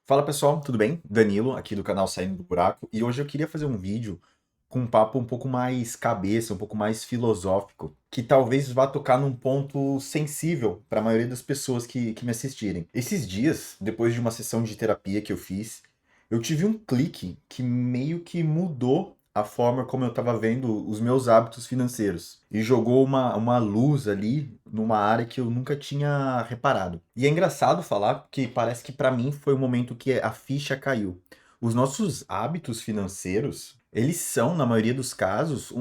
Fala pessoal, tudo bem? Danilo, aqui do canal Saindo do Buraco, e hoje eu queria fazer um vídeo com um papo um pouco mais cabeça, um pouco mais filosófico, que talvez vá tocar num ponto sensível para a maioria das pessoas que me assistirem. Esses dias, depois de uma sessão de terapia que eu fiz, eu tive um clique que meio que mudou a forma como eu estava vendo os meus hábitos financeiros e jogou uma luz ali numa área que eu nunca tinha reparado. E é engraçado falar porque parece que para mim foi o momento que a ficha caiu. Os nossos hábitos financeiros, eles são, na maioria dos casos,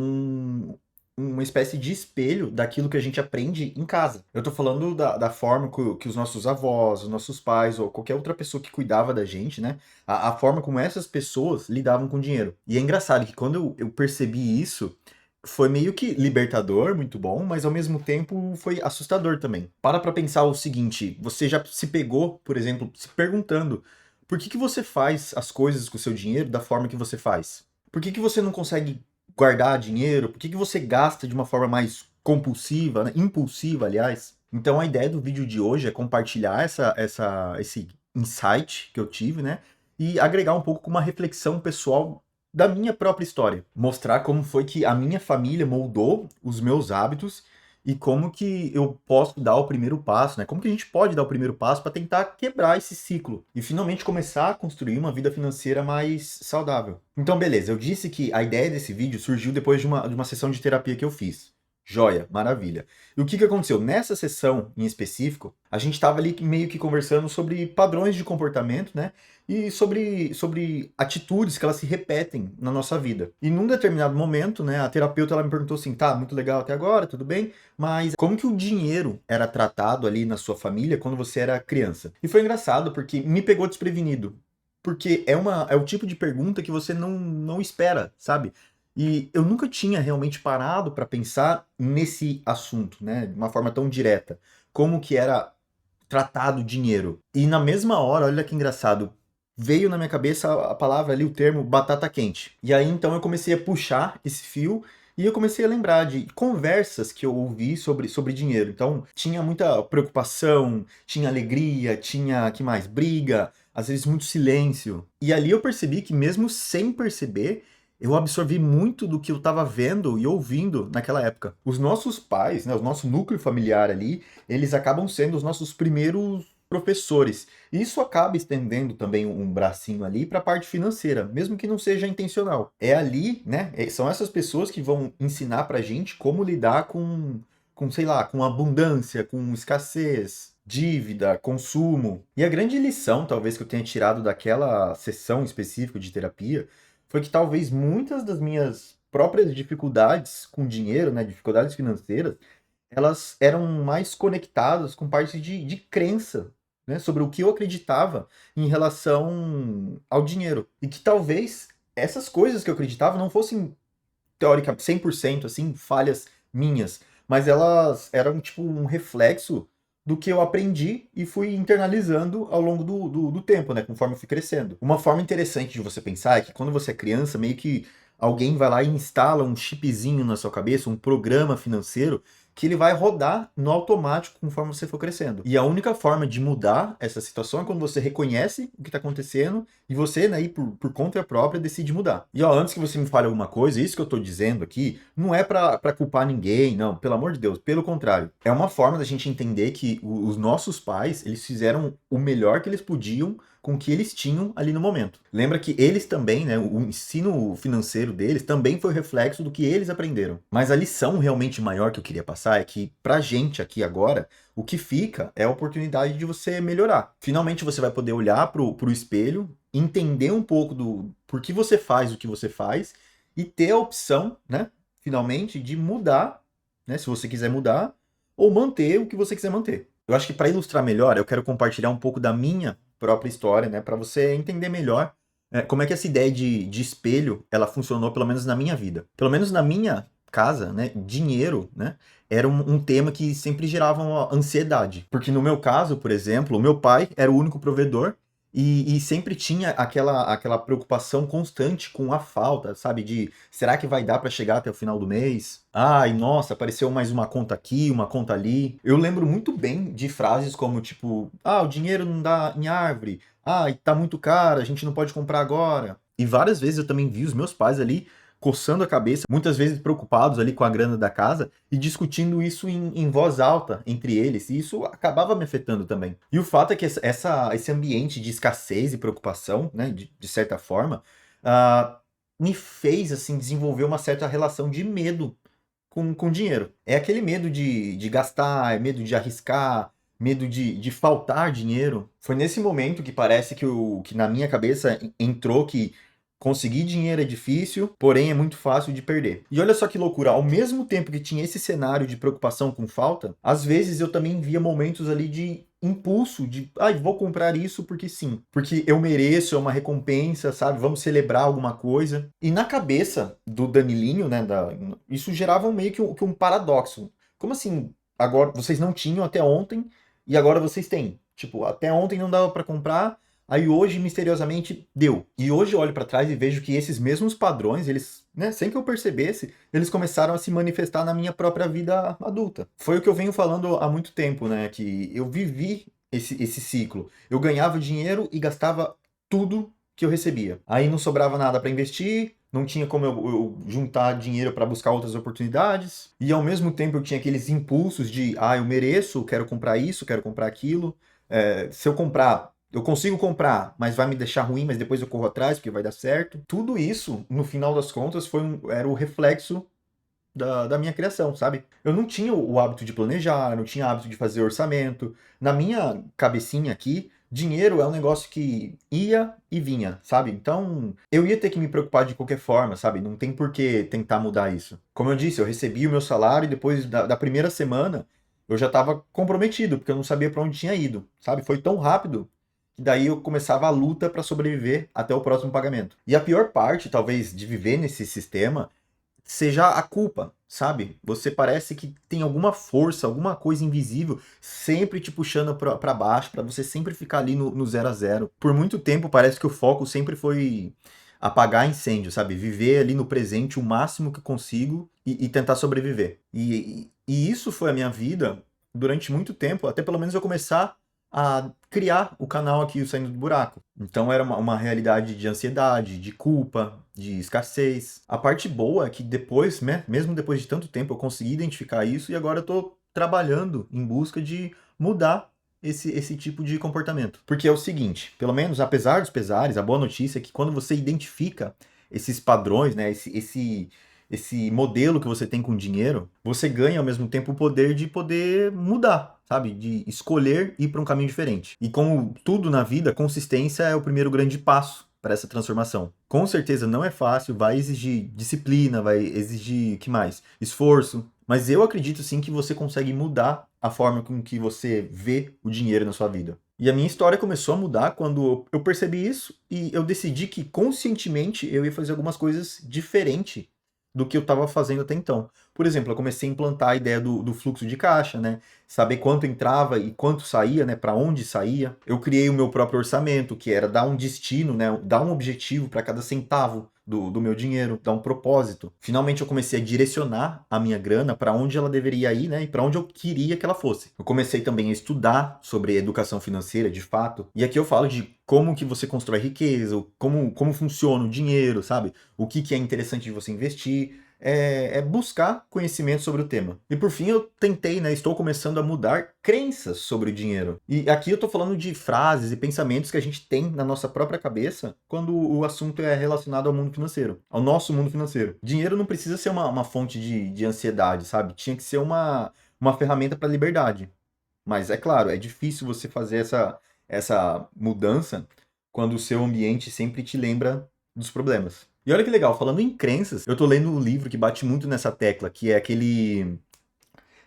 uma espécie de espelho daquilo que a gente aprende em casa. Eu tô falando da forma que os nossos avós, os nossos pais ou qualquer outra pessoa que cuidava da gente, né? A forma como essas pessoas lidavam com dinheiro. E é engraçado que quando eu percebi isso, foi meio que libertador, muito bom, mas ao mesmo tempo foi assustador também. Pra pensar o seguinte, você já se pegou, por exemplo, se perguntando por que você faz as coisas com o seu dinheiro da forma que você faz? Por que você não consegue guardar dinheiro? Por que você gasta de uma forma mais compulsiva, né? Impulsiva, aliás? Então a ideia do vídeo de hoje é compartilhar esse insight que eu tive, né? E agregar um pouco com uma reflexão pessoal da minha própria história. Mostrar como foi que a minha família moldou os meus hábitos e como que eu posso dar o primeiro passo, né? Como que a gente pode dar o primeiro passo para tentar quebrar esse ciclo e finalmente começar a construir uma vida financeira mais saudável. Então, beleza, eu disse que a ideia desse vídeo surgiu depois de uma sessão de terapia que eu fiz. Joia, maravilha. E o que aconteceu? Nessa sessão em específico, a gente estava ali meio que conversando sobre padrões de comportamento, né? E sobre atitudes que elas se repetem na nossa vida. E num determinado momento, né, a terapeuta ela me perguntou assim, tá, muito legal até agora, tudo bem, mas como que o dinheiro era tratado ali na sua família quando você era criança? E foi engraçado porque me pegou desprevenido. Porque é o tipo de pergunta que você não espera, sabe? E eu nunca tinha realmente parado para pensar nesse assunto, né, de uma forma tão direta. Como que era tratado o dinheiro. E na mesma hora, olha que engraçado, veio na minha cabeça a palavra ali, o termo batata quente. E aí então eu comecei a puxar esse fio e eu comecei a lembrar de conversas que eu ouvi sobre dinheiro. Então tinha muita preocupação, tinha alegria, tinha, que mais? Briga, às vezes muito silêncio. E ali eu percebi que mesmo sem perceber, eu absorvi muito do que eu estava vendo e ouvindo naquela época. Os nossos pais, né, o nosso núcleo familiar ali, eles acabam sendo os nossos primeiros professores. E isso acaba estendendo também um bracinho ali para a parte financeira, mesmo que não seja intencional. É ali, né? São essas pessoas que vão ensinar para a gente como lidar sei lá, com abundância, com escassez, dívida, consumo. E a grande lição, talvez, que eu tenha tirado daquela sessão específica de terapia foi que talvez muitas das minhas próprias dificuldades com dinheiro, né, dificuldades financeiras, elas eram mais conectadas com parte de crença, né, sobre o que eu acreditava em relação ao dinheiro. E que talvez essas coisas que eu acreditava não fossem, teórica, 100% assim, falhas minhas, mas elas eram tipo um reflexo do que eu aprendi e fui internalizando ao longo do tempo, né, conforme eu fui crescendo. Uma forma interessante de você pensar é que quando você é criança, meio que alguém vai lá e instala um chipzinho na sua cabeça, um programa financeiro, que ele vai rodar no automático conforme você for crescendo. E a única forma de mudar essa situação é quando você reconhece o que está acontecendo e você, né, por conta própria, decide mudar. E ó, antes que você me fale alguma coisa, isso que eu tô dizendo aqui não é pra culpar ninguém, não, pelo amor de Deus, pelo contrário. É uma forma da gente entender que os nossos pais, eles fizeram o melhor que eles podiam com o que eles tinham ali no momento. Lembra que eles também, né, o ensino financeiro deles também foi reflexo do que eles aprenderam. Mas a lição realmente maior que eu queria passar é que pra gente aqui agora, o que fica é a oportunidade de você melhorar. Finalmente você vai poder olhar pro espelho, entender um pouco do por que você faz o que você faz e ter a opção, né, finalmente, de mudar, né, se você quiser mudar, ou manter o que você quiser manter. Eu acho que para ilustrar melhor, eu quero compartilhar um pouco da minha própria história, né, para você entender melhor como é que essa ideia de espelho ela funcionou, pelo menos na minha vida. Pelo menos na minha casa, né, dinheiro, né, era um tema que sempre gerava uma ansiedade. Porque no meu caso, por exemplo, o meu pai era o único provedor E sempre tinha aquela preocupação constante com a falta, sabe? De será que vai dar para chegar até o final do mês? Ai, nossa, apareceu mais uma conta aqui, uma conta ali. Eu lembro muito bem de frases como tipo, ah, o dinheiro não dá em árvore. Ah, tá muito caro, a gente não pode comprar agora. E várias vezes eu também vi os meus pais ali coçando a cabeça, muitas vezes preocupados ali com a grana da casa e discutindo isso em voz alta entre eles, e isso acabava me afetando também. E o fato é que esse ambiente de escassez e preocupação, né, de certa forma, ah, me fez assim desenvolver uma certa relação de medo com dinheiro. É aquele medo de gastar, é medo de arriscar, medo de faltar dinheiro. Foi nesse momento que parece que na minha cabeça entrou que conseguir dinheiro é difícil, porém é muito fácil de perder. E olha só que loucura, ao mesmo tempo que tinha esse cenário de preocupação com falta, às vezes eu também via momentos ali de impulso, de, ai, vou comprar isso porque sim, porque eu mereço, é uma recompensa, sabe? Vamos celebrar alguma coisa. E na cabeça do Danilinho, né, isso gerava meio que um paradoxo. Como assim, agora vocês não tinham até ontem e agora vocês têm? Tipo, até ontem não dava para comprar, aí hoje, misteriosamente, deu. E hoje eu olho para trás e vejo que esses mesmos padrões, eles, né, sem que eu percebesse, eles começaram a se manifestar na minha própria vida adulta. Foi o que eu venho falando há muito tempo, né? Que eu vivi esse ciclo. Eu ganhava dinheiro e gastava tudo que eu recebia. Aí não sobrava nada para investir, não tinha como eu juntar dinheiro para buscar outras oportunidades. E ao mesmo tempo eu tinha aqueles impulsos de, ah, eu mereço, quero comprar isso, quero comprar aquilo. Se eu comprar, eu consigo comprar, mas vai me deixar ruim, mas depois eu corro atrás porque vai dar certo. Tudo isso, no final das contas, era o reflexo da minha criação, sabe? Eu não tinha o hábito de planejar, eu não tinha hábito de fazer orçamento. Na minha cabecinha aqui, dinheiro é um negócio que ia e vinha, sabe? Então, eu ia ter que me preocupar de qualquer forma, sabe? Não tem por que tentar mudar isso. Como eu disse, eu recebi o meu salário e depois da primeira semana eu já estava comprometido, porque eu não sabia para onde tinha ido, sabe? Foi tão rápido que daí eu começava a luta para sobreviver até o próximo pagamento. E a pior parte, talvez, de viver nesse sistema seja a culpa, sabe? Você parece que tem alguma força, alguma coisa invisível sempre te puxando pra baixo, pra você sempre ficar ali no 0 a 0. Por muito tempo parece que o foco sempre foi apagar incêndio, sabe? Viver ali no presente o máximo que consigo e tentar sobreviver. E isso foi a minha vida durante muito tempo, até pelo menos eu começar a criar o canal aqui, o Saindo do Buraco. Então era uma realidade de ansiedade, de culpa, de escassez. A parte boa é que depois, né, mesmo depois de tanto tempo, eu consegui identificar isso e agora eu tô trabalhando em busca de mudar esse tipo de comportamento. Porque é o seguinte, pelo menos apesar dos pesares, a boa notícia é que quando você identifica esses padrões, né, esse modelo que você tem com dinheiro, você ganha ao mesmo tempo o poder de poder mudar, sabe? De escolher ir para um caminho diferente. E como tudo na vida, consistência é o primeiro grande passo para essa transformação. Com certeza não é fácil, vai exigir disciplina, vai exigir, que mais? Esforço. Mas eu acredito sim que você consegue mudar a forma com que você vê o dinheiro na sua vida. E a minha história começou a mudar quando eu percebi isso e eu decidi que conscientemente eu ia fazer algumas coisas diferentes do que eu estava fazendo até então. Por exemplo, eu comecei a implantar a ideia do fluxo de caixa, né? Saber quanto entrava e quanto saía, né? Para onde saía. Eu criei o meu próprio orçamento, que era dar um destino, né? Dar um objetivo para cada centavo do meu dinheiro, dar um propósito. Finalmente eu comecei a direcionar a minha grana para onde ela deveria ir, né? E para onde eu queria que ela fosse. Eu comecei também a estudar sobre educação financeira, de fato. E aqui eu falo de como que você constrói riqueza, como funciona o dinheiro, sabe? O que é interessante de você investir. É buscar conhecimento sobre o tema. E por fim eu tentei, né? Estou começando a mudar crenças sobre o dinheiro. E aqui eu estou falando de frases e pensamentos que a gente tem na nossa própria cabeça quando o assunto é relacionado ao mundo financeiro, ao nosso mundo financeiro. Dinheiro não precisa ser uma fonte de ansiedade, sabe? Tinha que ser uma ferramenta para liberdade. Mas é claro, é difícil você fazer essa mudança quando o seu ambiente sempre te lembra dos problemas. E olha que legal, falando em crenças, eu tô lendo um livro que bate muito nessa tecla, que é aquele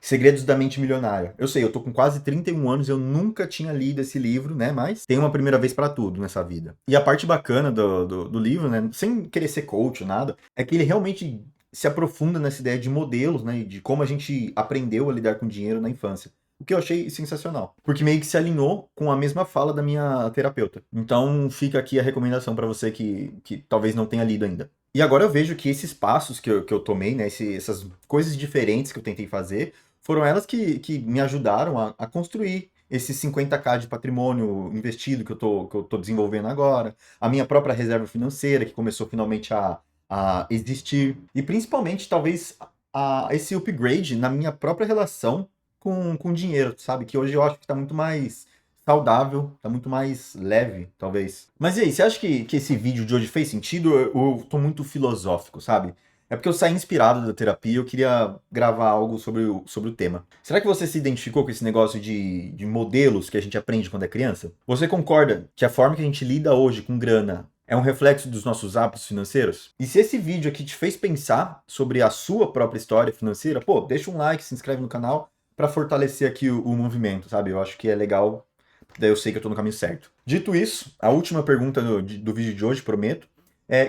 Segredos da Mente Milionária. Eu sei, eu tô com quase 31 anos, eu nunca tinha lido esse livro, né? Mas tem uma primeira vez pra tudo nessa vida. E a parte bacana do livro, né? Sem querer ser coach ou nada, é que ele realmente se aprofunda nessa ideia de modelos, né? De como a gente aprendeu a lidar com dinheiro na infância. o que eu achei sensacional, porque meio que se alinhou com a mesma fala da minha terapeuta. Então fica aqui a recomendação para você que talvez não tenha lido ainda. E agora eu vejo que esses passos que eu tomei, né, essas coisas diferentes que eu tentei fazer, foram elas que me ajudaram a construir esses 50k de patrimônio investido que eu tô desenvolvendo agora, a minha própria reserva financeira, que começou finalmente a existir, e principalmente, talvez, esse upgrade na minha própria relação com dinheiro, sabe? Que hoje eu acho que tá muito mais saudável, tá muito mais leve, talvez. Mas e aí, você acha que esse vídeo de hoje fez sentido? Eu tô muito filosófico, sabe? É porque eu saí inspirado da terapia e eu queria gravar algo sobre o tema. Será que você se identificou com esse negócio de modelos que a gente aprende quando é criança? Você concorda que a forma que a gente lida hoje com grana é um reflexo dos nossos hábitos financeiros? E se esse vídeo aqui te fez pensar sobre a sua própria história financeira, pô, deixa um like, se inscreve no canal para fortalecer aqui o movimento, sabe? Eu acho que é legal, daí eu sei que eu tô no caminho certo. Dito isso, a última pergunta do vídeo de hoje, prometo,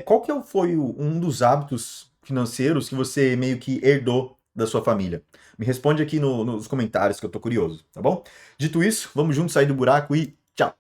qual que foi um dos hábitos financeiros que você meio que herdou da sua família? Me responde aqui nos comentários que eu tô curioso, tá bom? Dito isso, vamos juntos sair do buraco e tchau!